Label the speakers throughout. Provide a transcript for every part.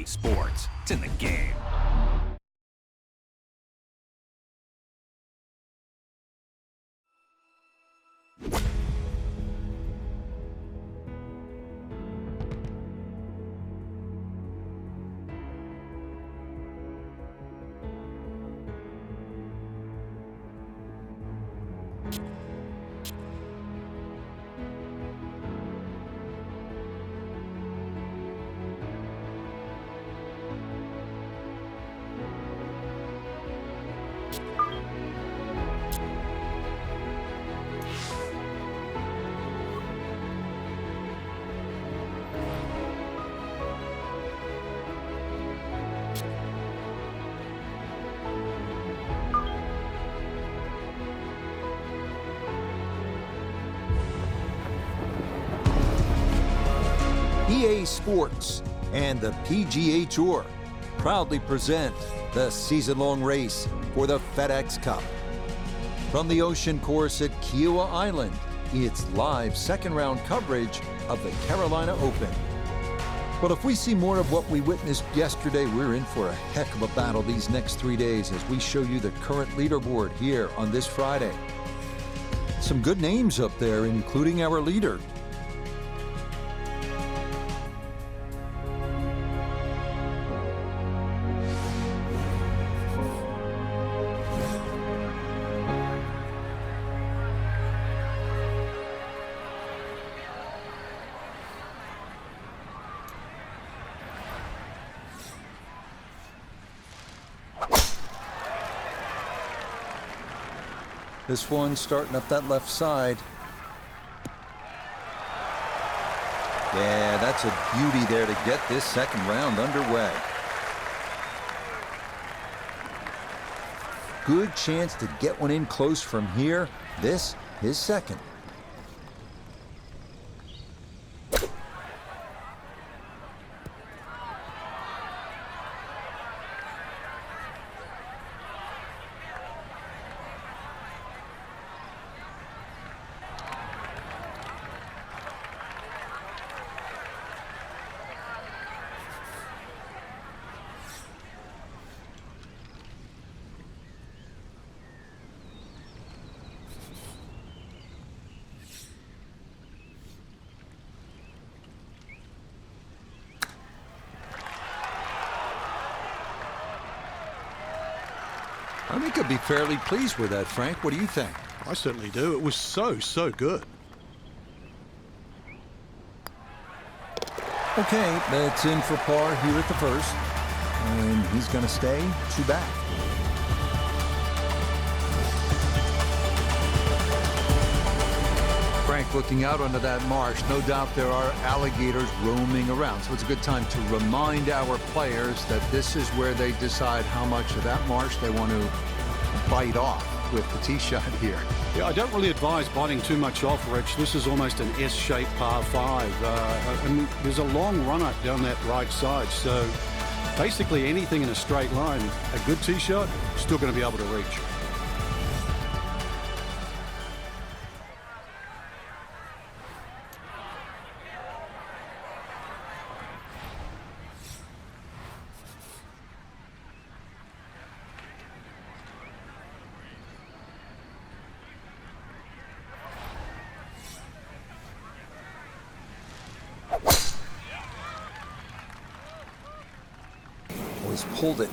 Speaker 1: Sports. It's in the game.
Speaker 2: EA Sports and the PGA Tour proudly present the season-long race for the FedEx Cup. From the ocean course at Kiawah Island, it's live second-round coverage of the Carolina Open. But if we see more of what we witnessed yesterday, we're in for a heck of a battle these next 3 days as we show you the current leaderboard here on this Friday. Some good names up there, including our leader. This one starting up that left side. Yeah, that's a beauty there to get this second round underway. Good chance to get one in close from here. This, his second. I think I'd be fairly pleased with that, Frank. What do you think?
Speaker 3: I certainly do. It was so good.
Speaker 2: Okay, that's in for par here at the first. And he's going to stay 2 back. Frank, looking out onto that marsh, no doubt there are alligators roaming around. So it's a good time to remind our players that this is where they decide how much of that marsh they want to bite off with the tee shot here.
Speaker 3: Yeah, I don't really advise biting too much off, Rich. This is almost an S-shaped par 5. And there's a long run up down that right side. So basically anything in a straight line, a good tee shot, still going to be able to reach.
Speaker 2: Pulled it.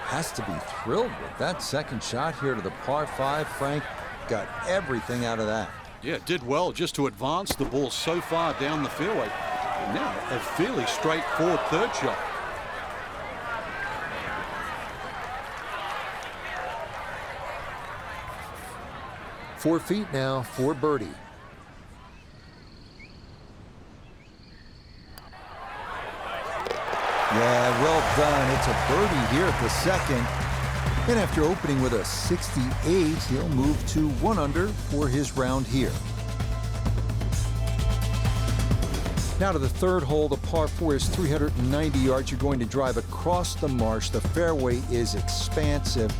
Speaker 2: Has to be thrilled with that second shot here to the par 5. Frank got everything out of that.
Speaker 3: Yeah, did well just to advance the ball so far down the fairway. And now a fairly straightforward third shot.
Speaker 2: Four feet now for birdie. Yeah, well done. It's a birdie here at the second. And after opening with a 68, he'll move to 1 under for his round here. Now to the third hole. The par 4 is 390 yards. You're going to drive across the marsh. The fairway is expansive.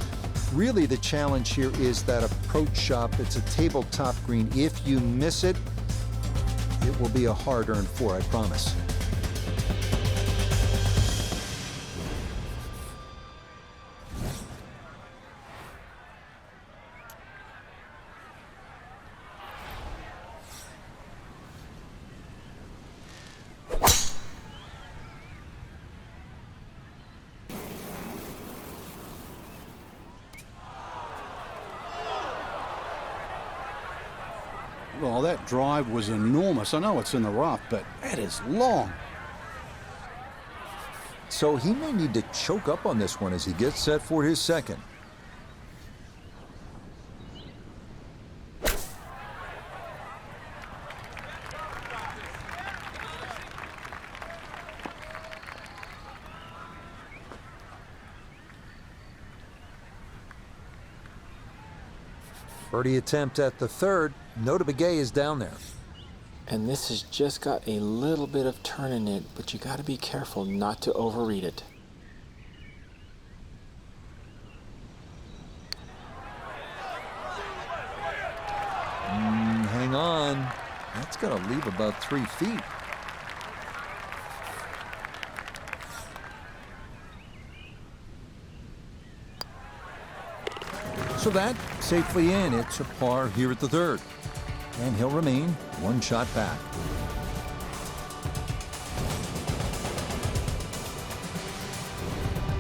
Speaker 2: Really, the challenge here is that approach shot. It's a tabletop green. If you miss it, it will be a hard-earned 4, I promise.
Speaker 3: Well, that drive was enormous. I know it's in the rough, but that is long.
Speaker 2: So he may need to choke up on this one as he gets set for his second. Birdie attempt at the third. No to Begay is down there.
Speaker 4: And this has just got a little bit of turn in it, but you got to be careful not to overread it.
Speaker 2: Hang on. That's going to leave about 3 feet. So that safely in. It's a par here at the third. And he'll remain 1 shot back.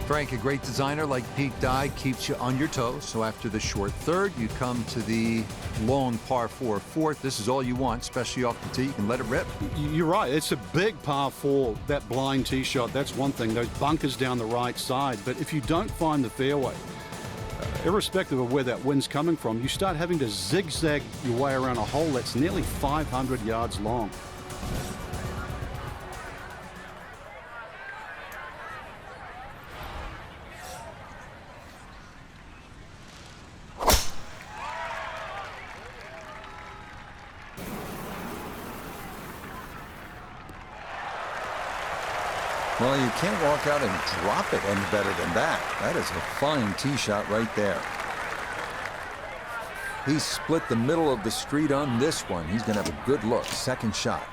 Speaker 1: Frank, a great designer like Pete Dye keeps you on your toes. So after the short third, you come to the long par 4 fourth. This is all you want, especially off the tee. You can let it rip.
Speaker 3: You're right. It's a big par 4, that blind tee shot. That's one thing. Those bunkers down the right side. But if you don't find the fairway, irrespective of where that wind's coming from, you start having to zigzag your way around a hole that's nearly 500 yards long.
Speaker 2: Well, you can't walk out and drop it any better than that. That is a fine tee shot right there. He split the middle of the street on this one. He's going to have a good look. Second shot.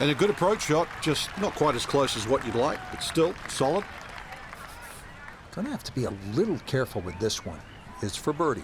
Speaker 3: And a good approach shot, just not quite as close as what you'd like, but still solid.
Speaker 2: Gonna have to be a little careful with this one. It's for birdie.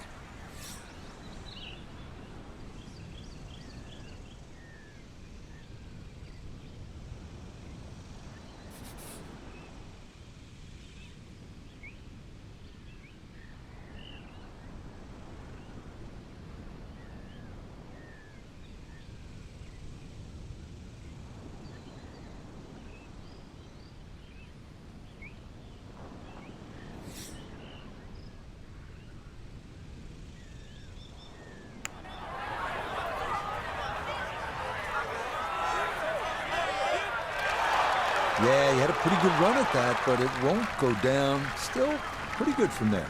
Speaker 2: Yeah, he had a pretty good run at that, but it won't go down. Still pretty good from there.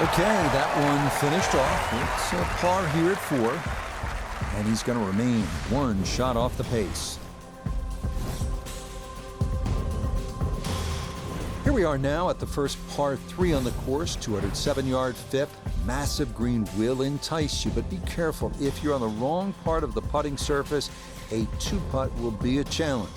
Speaker 2: Okay, that one finished off. It's a par here at 4. And he's going to remain 1 shot off the pace. Here we are now at the first par 3 on the course, 207-yard fifth. Massive green will entice you, but be careful. If you're on the wrong part of the putting surface, a 2-putt will be a challenge.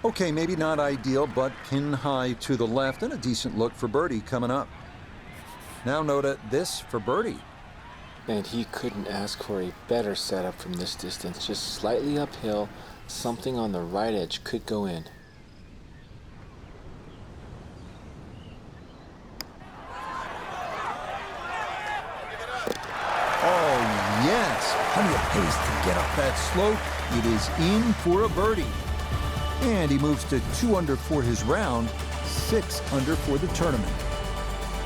Speaker 2: Okay, maybe not ideal, but pin high to the left and a decent look for birdie coming up. Now note this for birdie.
Speaker 4: And he couldn't ask for a better setup from this distance. Just slightly uphill, something on the right edge could go in.
Speaker 2: Oh, yes. Plenty of pace to get up that slope. It is in for a birdie. And he moves to 2 under for his round, 6 under for the tournament.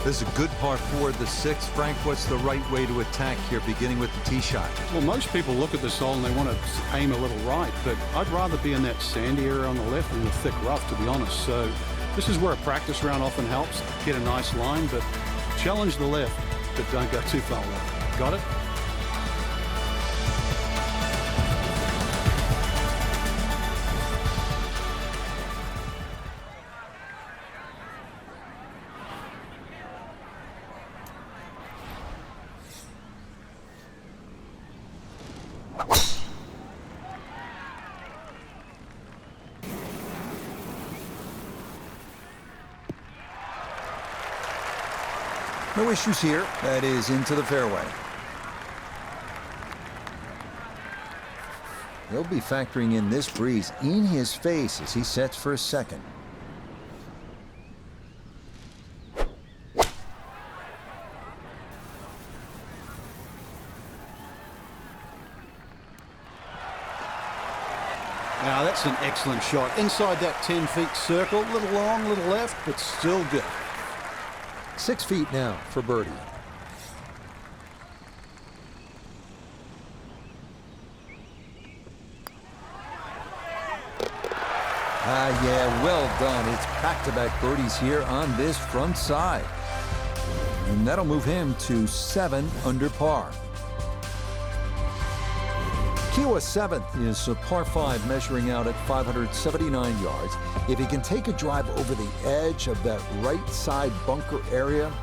Speaker 1: This is a good par 4, the 6th. Frank, what's the right way to attack here, beginning with the tee shot?
Speaker 3: Well, most people look at this hole and they want to aim a little right, but I'd rather be in that sandy area on the left than the thick rough, to be honest. So this is where a practice round often helps. Get a nice line, but challenge the left, but don't go too far left. Got it?
Speaker 2: No issues here. That is into the fairway. He'll be factoring in this breeze in his face as he sets for a second.
Speaker 3: Now that's an excellent shot. Inside that 10 feet circle, a little long, a little left, but still good.
Speaker 2: 6 feet now for birdie. Yeah, well done. It's back-to-back birdies here on this front side. And that'll move him to 7 under par. Kiawah 7th is a par 5 measuring out at 579 yards. If he can take a drive over the edge of that right side bunker area,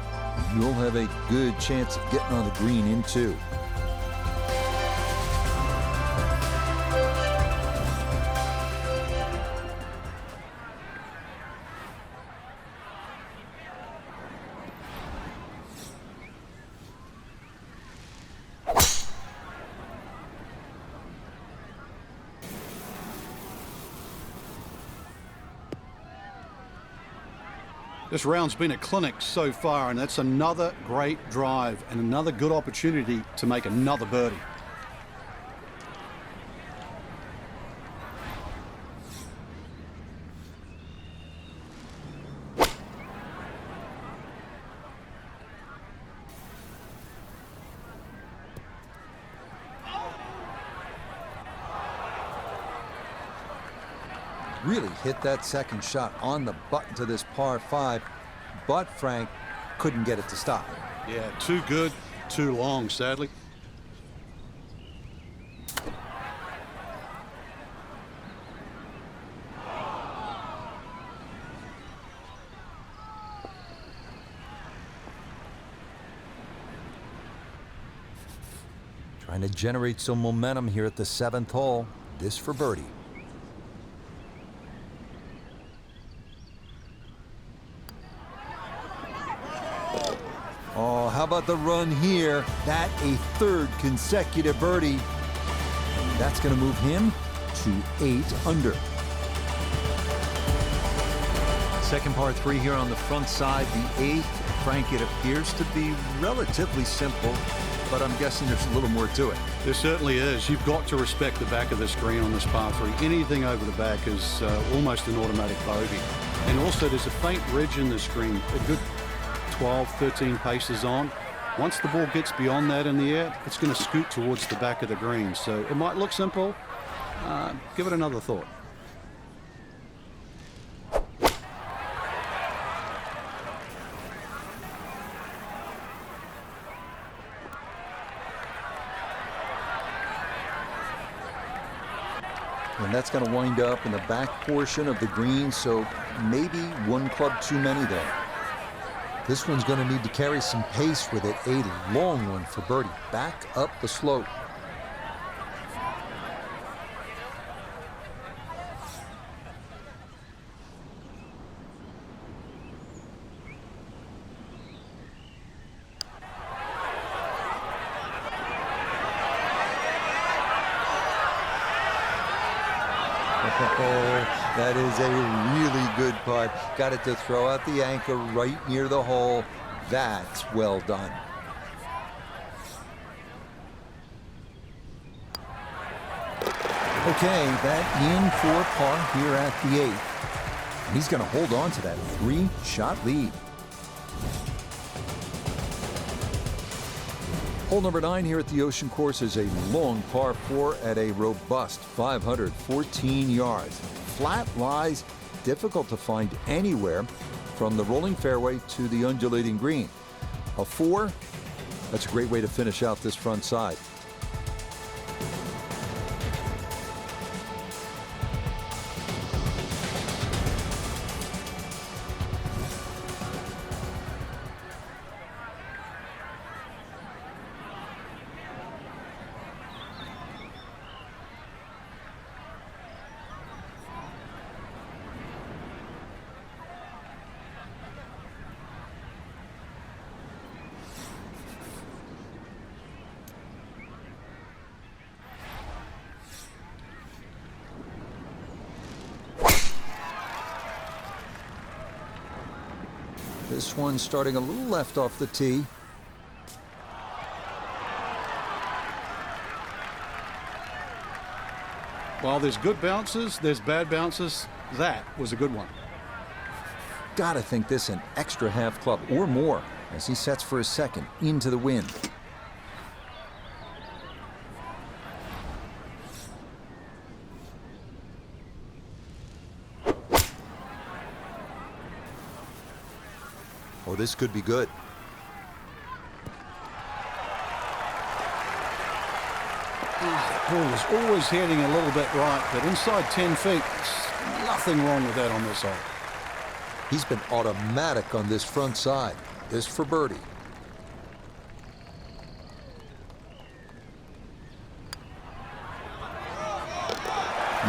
Speaker 2: you'll have a good chance of getting on the green in 2.
Speaker 3: This round's been a clinic so far, and that's another great drive and another good opportunity to make another birdie.
Speaker 2: Really hit that second shot on the button to this par 5, but Frank couldn't get it to stop.
Speaker 3: Yeah, too good, too long, sadly.
Speaker 2: Trying to generate some momentum here at the 7th hole. This for birdie. Oh, how about the run here? That a 3rd consecutive birdie. And that's going to move him to 8 under.
Speaker 1: Second par 3 here on the front side, the 8th. Frank, it appears to be relatively simple, but I'm guessing there's a little more to it.
Speaker 3: There certainly is. You've got to respect the back of the screen on this par 3. Anything over the back is almost an automatic bogey. And also there's a faint ridge in the screen, a good 12, 13 paces on. Once the ball gets beyond that in the air, it's going to scoot towards the back of the green. So it might look simple. Give it another thought.
Speaker 2: And that's going to wind up in the back portion of the green, so maybe one club too many there. This one's going to need to carry some pace with it. A long one for birdie. Back up the slope. Oh, that is a really good putt. Got it to throw out the anchor right near the hole. That's well done. Okay, that in for par here at the 8th. And he's going to hold on to that 3-shot lead. Hole number 9 here at the Ocean Course is a long par 4 at a robust 514 yards. Flat lies, difficult to find anywhere from the rolling fairway to the undulating green. A 4, that's a great way to finish out this front side. This one starting a little left off the tee.
Speaker 3: While there's good bounces, there's bad bounces. That was a good one.
Speaker 2: Gotta think this an extra half club or more as he sets for a second into the wind. Oh, this could be good.
Speaker 3: The ball is always heading a little bit right, but inside 10 feet, nothing wrong with that on this hole.
Speaker 2: He's been automatic on this front side. This for birdie.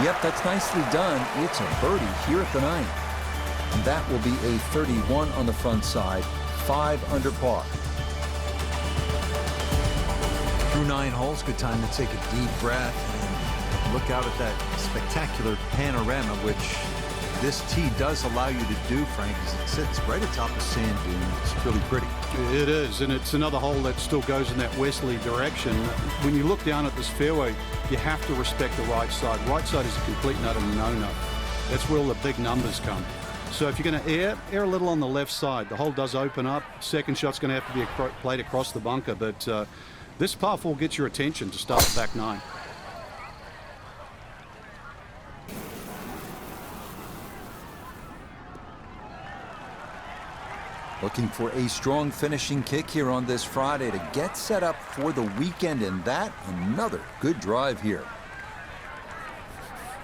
Speaker 2: Yep, that's nicely done. It's a birdie here at the 9th. And that will be a 31 on the front side, 5 under par.
Speaker 1: Through 9 holes, good time to take a deep breath and look out at that spectacular panorama, which this tee does allow you to do, Frank, as it sits right atop a sand dune. It's really pretty.
Speaker 3: It is, and it's another hole that still goes in that westerly direction. When you look down at this fairway, you have to respect the right side. Right side is a complete and utter no-no. That's where all the big numbers come. So if you're going to err a little on the left side. The hole does open up. Second shot's going to have to be played across the bunker, but this par 4 gets your attention to start the back 9.
Speaker 2: Looking for a strong finishing kick here on this Friday to get set up for the weekend, and that another good drive here.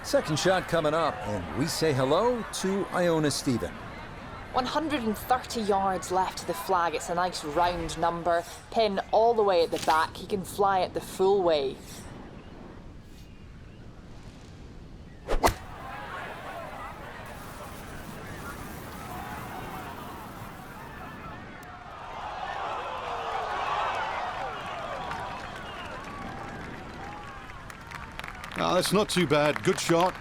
Speaker 2: Second shot coming up, and we say hello to Iona Stephen.
Speaker 5: 130 yards left to the flag. It's a nice round number. Pin all the way at the back. He can fly it the full way.
Speaker 3: That's not too bad. Good shot.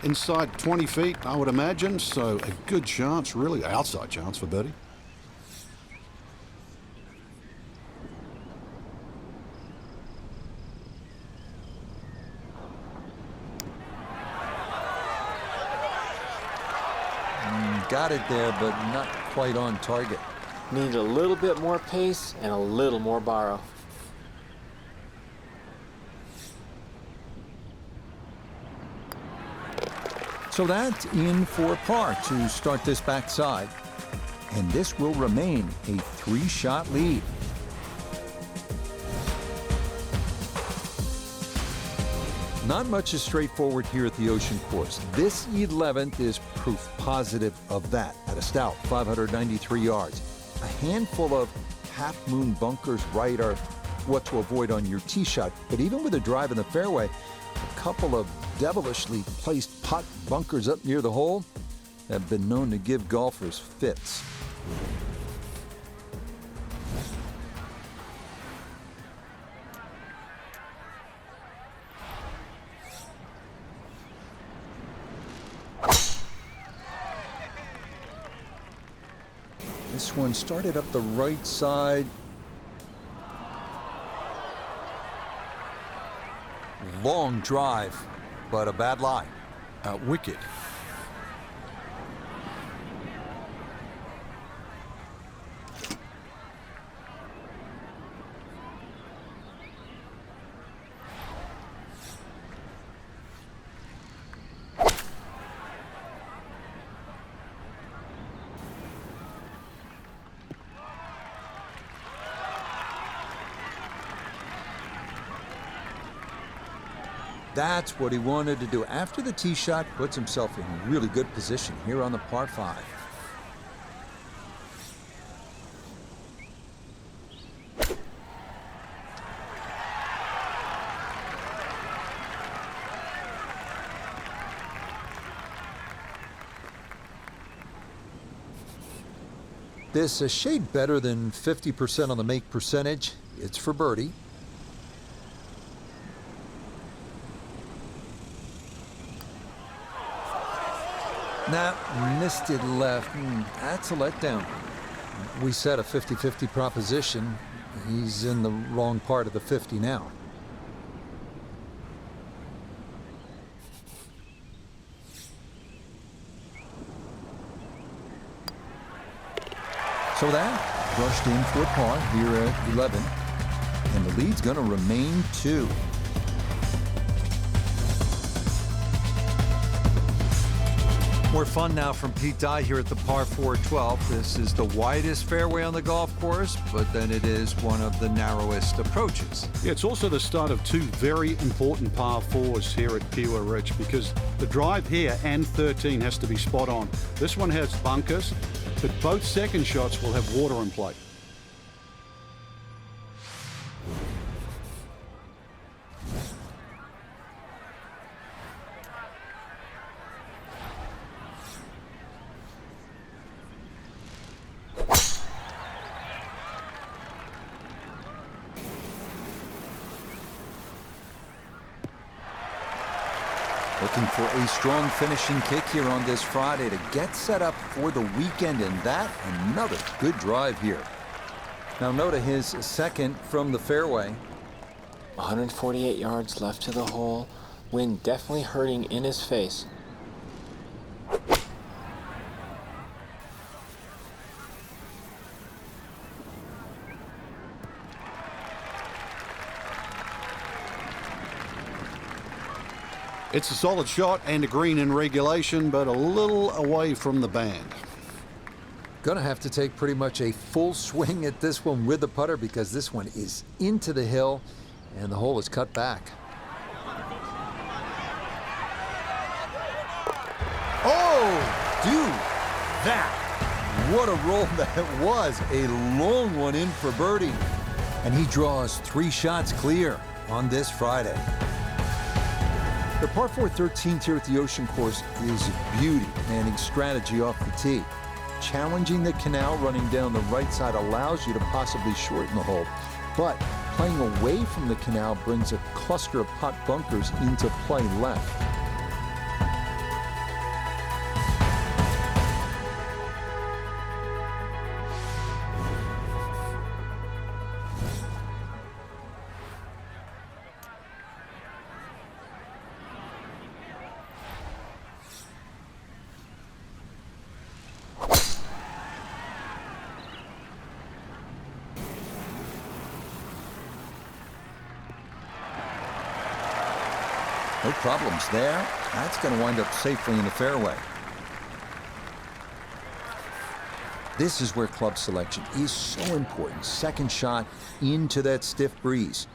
Speaker 3: Inside 20 feet, I would imagine. So a good chance, really outside chance for birdie.
Speaker 2: Got it there, but not quite on target.
Speaker 4: Need a little bit more pace and a little more borrow.
Speaker 2: So that's in for par to start this backside. And this will remain a 3-shot lead. Not much is straightforward here at the Ocean Course. This 11th is proof positive of that at a stout 593 yards. A handful of half-moon bunkers right are what to avoid on your tee shot. But even with a drive in the fairway, a couple of devilishly placed putt bunkers up near the hole have been known to give golfers fits. one started up the right side. Long drive, but a bad lie.
Speaker 1: Wicked.
Speaker 2: That's what he wanted to do. After the tee shot, puts himself in really good position here on the par 5. This a shade better than 50% on the make percentage. It's for birdie. Nah, missed it left. That's a letdown. We set a 50-50 proposition. He's in the wrong part of the 50 now. So that brushed in for a par here at 11. And the lead's going to remain 2.
Speaker 1: More fun now from Pete Dye here at the par 4 12. This is the widest fairway on the golf course, but then it is one of the narrowest approaches.
Speaker 3: Yeah, it's also the start of 2 very important par 4s here at Kiawah Ridge, because the drive here and 13 has to be spot on. This one has bunkers, but both second shots will have water in play.
Speaker 2: Looking for a strong finishing kick here on this Friday to get set up for the weekend, and that another good drive here. Now Noda his second from the fairway.
Speaker 4: 148 yards left to the hole. Wind definitely hurting in his face.
Speaker 3: It's a solid shot and a green in regulation, but a little away from the band.
Speaker 2: Gonna have to take pretty much a full swing at this one with the putter, because this one is into the hill and the hole is cut back. Oh, dude, what a roll that was. A long one in for birdie. And he draws 3 shots clear on this Friday. The par 4 13th here at the Ocean Course is beauty, manning strategy off the tee. Challenging the canal running down the right side allows you to possibly shorten the hole, but playing away from the canal brings a cluster of pot bunkers into play left. No problems there. That's going to wind up safely in the fairway. This is where club selection is so important. Second shot into that stiff breeze.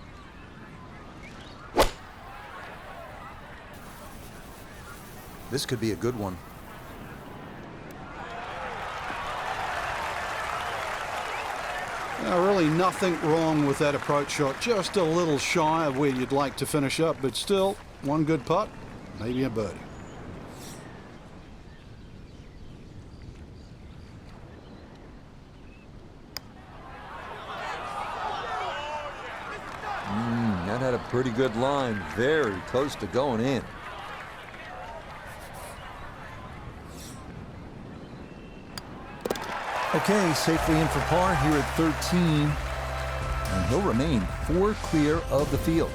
Speaker 2: This could be a good one.
Speaker 3: Really nothing wrong with that approach shot. Just a little shy of where you'd like to finish up, but still one good putt, maybe a birdie.
Speaker 2: That had a pretty good line. Very close to going in. Okay, safely in for par here at 13. And he'll remain 4 clear of the field.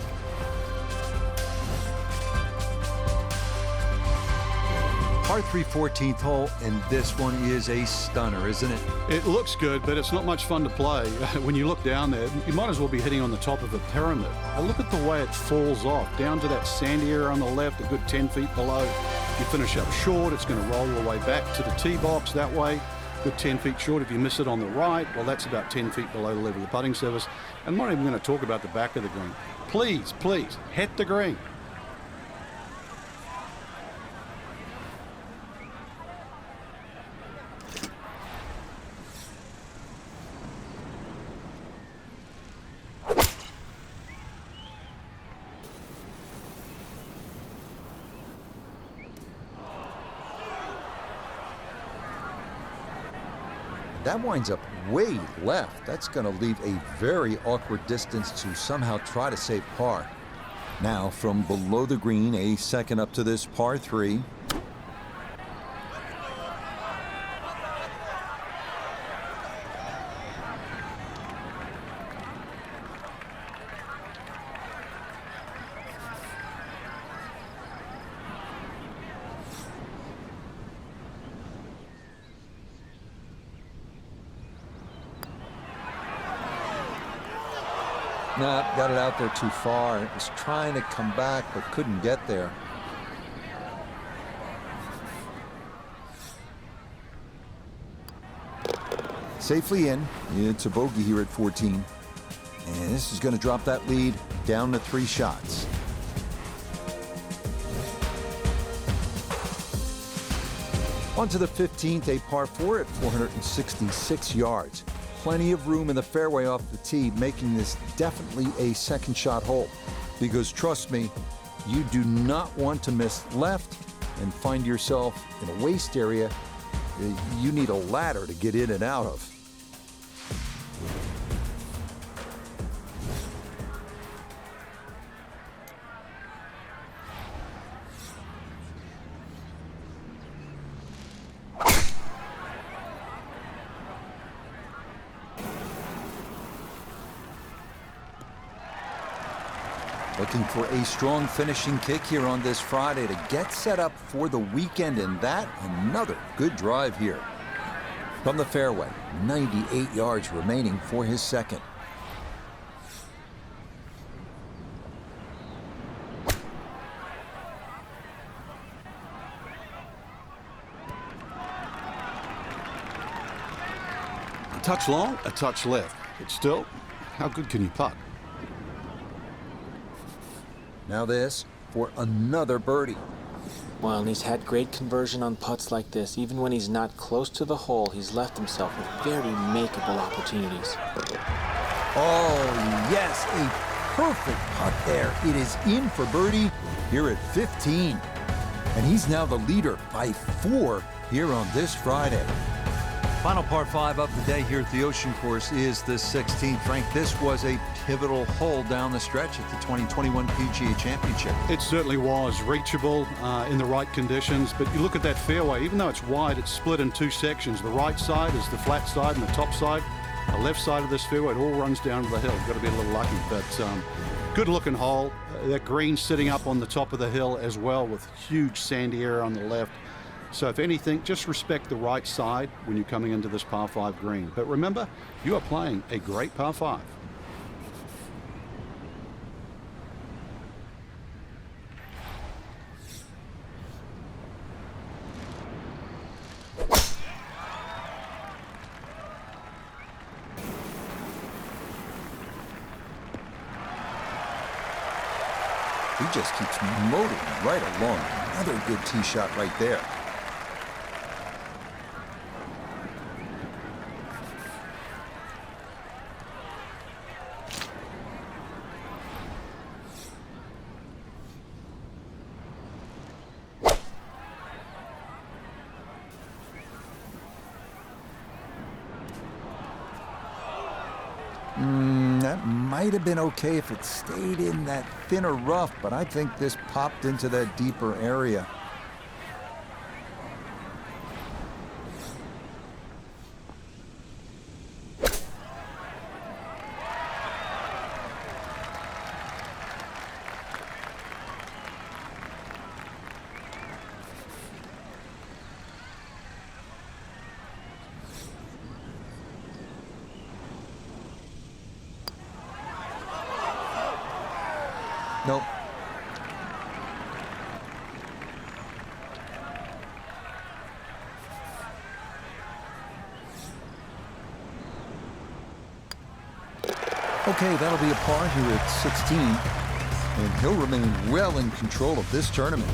Speaker 1: Par 3 14th hole, and this one is a stunner, isn't it?
Speaker 3: It looks good, but it's not much fun to play. When you look down there, you might as well be hitting on the top of a pyramid. Look at the way it falls off, down to that sandy area on the left, a good 10 feet below. You finish up short, it's going to roll the way back to the tee box that way. Good 10 feet short. If you miss it on the right, well, that's about 10 feet below the level of the putting surface. I'm not even going to talk about the back of the green. Please, please, hit the green.
Speaker 2: That winds up way left. That's going to leave a very awkward distance to somehow try to save par. Now from below the green, a second up to this par 3. Nah, got it out there too far. It was trying to come back, but couldn't get there. Safely in. It's a bogey here at 14. And this is going to drop that lead down to 3 shots. On to the 15th, a par 4 at 466 yards. Plenty of room in the fairway off the tee, making this definitely a second shot hole. Because trust me, you do not want to miss left and find yourself in a waste area you need a ladder to get in and out of. Looking for a strong finishing kick here on this Friday to get set up for the weekend, and that another good drive here. From the fairway, 98 yards remaining for his second.
Speaker 3: A touch long, a touch left. But still, how good can you putt?
Speaker 2: Now this for another birdie.
Speaker 4: Well, and he's had great conversion on putts like this. Even when he's not close to the hole, he's left himself with very makeable opportunities.
Speaker 2: Oh, yes, a perfect putt there. It is in for birdie here at 15. And he's now the leader by 4 here on this Friday.
Speaker 1: Final par 5 of the day here at the Ocean Course is the 16th. Frank, this was a pivotal hole down the stretch at the 2021 PGA Championship.
Speaker 3: It certainly was reachable in the right conditions, but you look at that fairway, even though it's wide, it's split in 2 sections. The right side is the flat side and the top side. The left side of this fairway, it all runs down to the hill. You've got to be a little lucky, but good looking hole. That green sitting up on the top of the hill as well with huge sandy area on the left. So if anything, just respect the right side when you're coming into this par 5 green. But remember, you are playing a great par 5.
Speaker 2: He just keeps motoring right along. Another good tee shot right there. That might have been okay if it stayed in that thinner rough, but I think this popped into that deeper area. Nope. Okay, that'll be a par here at 16, and he'll remain well in control of this tournament.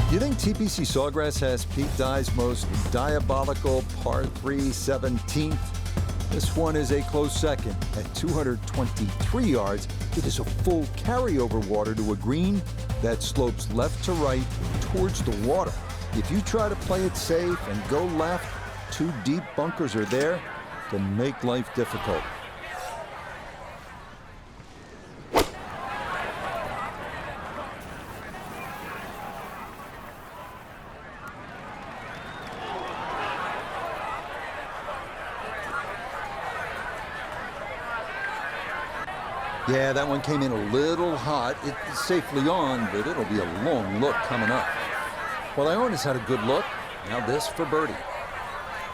Speaker 2: Do you think TPC Sawgrass has Pete Dye's most diabolical par 3 17th? This one is a close second at 223 yards. It is a full carryover water to a green that slopes left to right towards the water. If you try to play it safe and go left, 2 deep bunkers are there to make life difficult. Yeah, that one came in a little hot. It's safely on, but it'll be a long look coming up. Well, Iona's had a good look. Now this for birdie.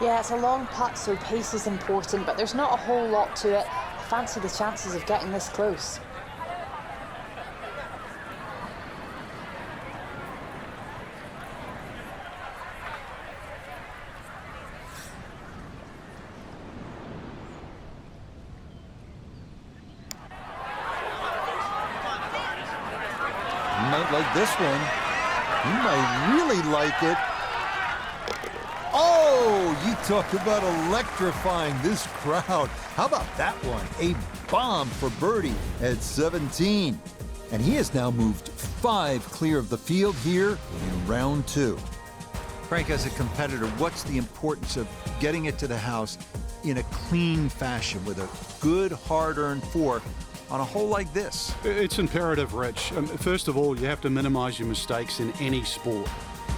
Speaker 5: Yeah, it's a long putt, so pace is important, but there's not a whole lot to it. I fancy the chances of getting this close.
Speaker 2: He might like this one. He might really like it. Oh, you talk about electrifying this crowd. How about that one? A bomb for birdie at 17. And he has now moved 5 clear of the field here in round 2.
Speaker 1: Frank, as a competitor, what's the importance of getting it to the house in a clean fashion with a good, hard-earned 4 on a hole like this?
Speaker 3: It's imperative, Rich. First of all, you have to minimize your mistakes in any sport.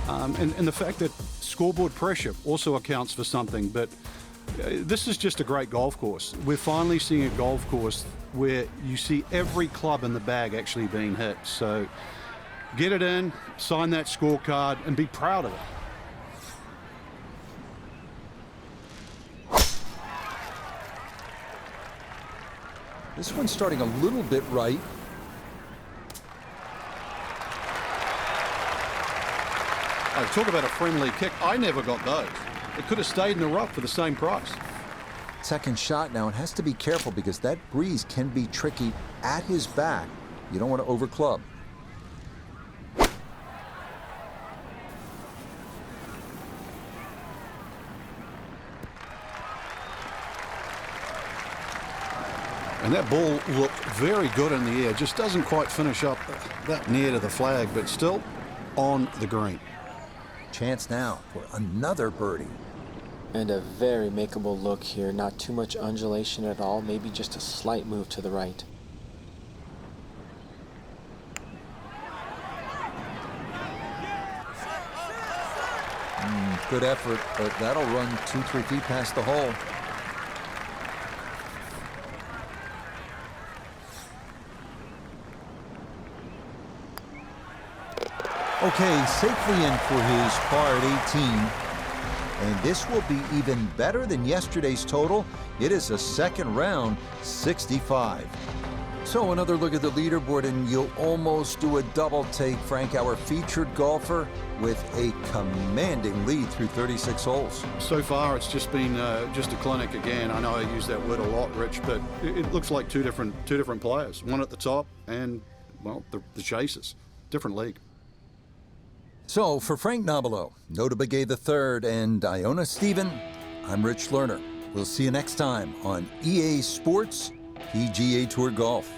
Speaker 3: And the fact that scoreboard pressure also accounts for something, but this is just a great golf course. We're finally seeing a golf course where you see every club in the bag actually being hit. So get it in, sign that scorecard, and be proud of it.
Speaker 2: This one's starting a little bit right.
Speaker 3: Oh, talk about a friendly kick. I never got those. It could have stayed in the rough for the same price.
Speaker 2: Second shot now, and has to be careful because that breeze can be tricky at his back. You don't want to overclub.
Speaker 3: And that ball looked very good in the air. Just doesn't quite finish up that near to the flag, but still on the green.
Speaker 2: Chance now for another birdie.
Speaker 4: And a very makeable look here. Not too much undulation at all. Maybe just a slight move to the right.
Speaker 2: Good effort, but that'll run 2-3 feet past the hole. Okay, safely in for his par at 18. And this will be even better than yesterday's total. It is a second round 65. So another look at the leaderboard, and you'll almost do a double take, Frank. Our featured golfer with a commanding lead through 36 holes.
Speaker 3: So far, it's just been just a clinic again. I know I use that word a lot, Rich, but it looks like two different players. One at the top and, well, the chasers. Different league.
Speaker 2: So for Frank Nobilo, Nota Begay III, and Iona Stephen, I'm Rich Lerner. We'll see you next time on EA Sports PGA Tour Golf.